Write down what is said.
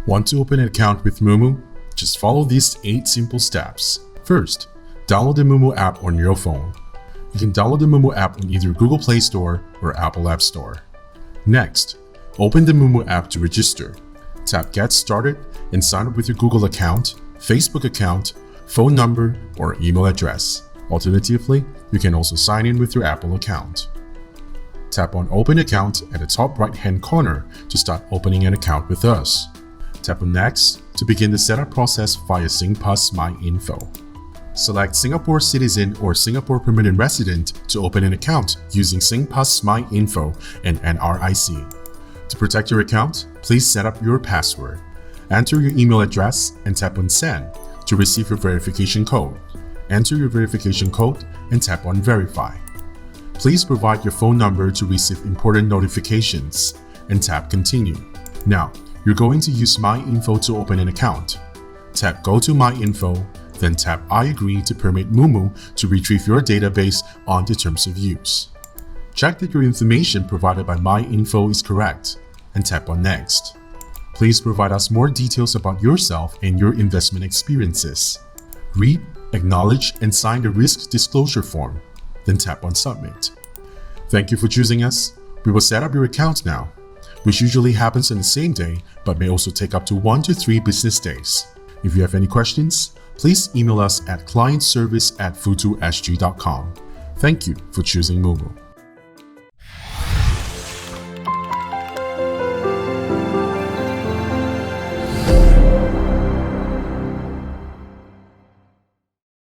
Want to open an account with moomoo? Just follow these 8 simple steps. First, download the moomoo app on your phone. You can download the moomoo app on either Google Play Store or Apple App Store. Next, open the moomoo app to register. Tap Get Started and sign up with your Google account, Facebook account, phone number, or email address. Alternatively, you can also sign in with your Apple account. Tap on Open Account at the top right-hand corner to start opening an account with us. Tap on Next to begin the setup process via SingPass Myinfo. Select Singapore Citizen or Singapore Permanent Resident to open an account using SingPass Myinfo and NRIC. To protect your account, please set up your password. Enter your email address and tap on Send to receive your verification code. Enter your verification code and tap on Verify. Please provide your phone number to receive important notifications and tap Continue. Now, you're going to use Myinfo to open an account. Tap Go to Myinfo, then tap I agree to permit moomoo to retrieve your database on the terms of use. Check that your information provided by Myinfo is correct and tap on Next. Please provide us more details about yourself and your investment experiences. Read, acknowledge, and sign the risk disclosure form, then tap on Submit. Thank you for choosing us. We will set up your account now, which usually happens on the same day but may also take up to 1 to 3 business days. If you have any questions, please email us at clientservice@futusg.com. Thank you for choosing moomoo.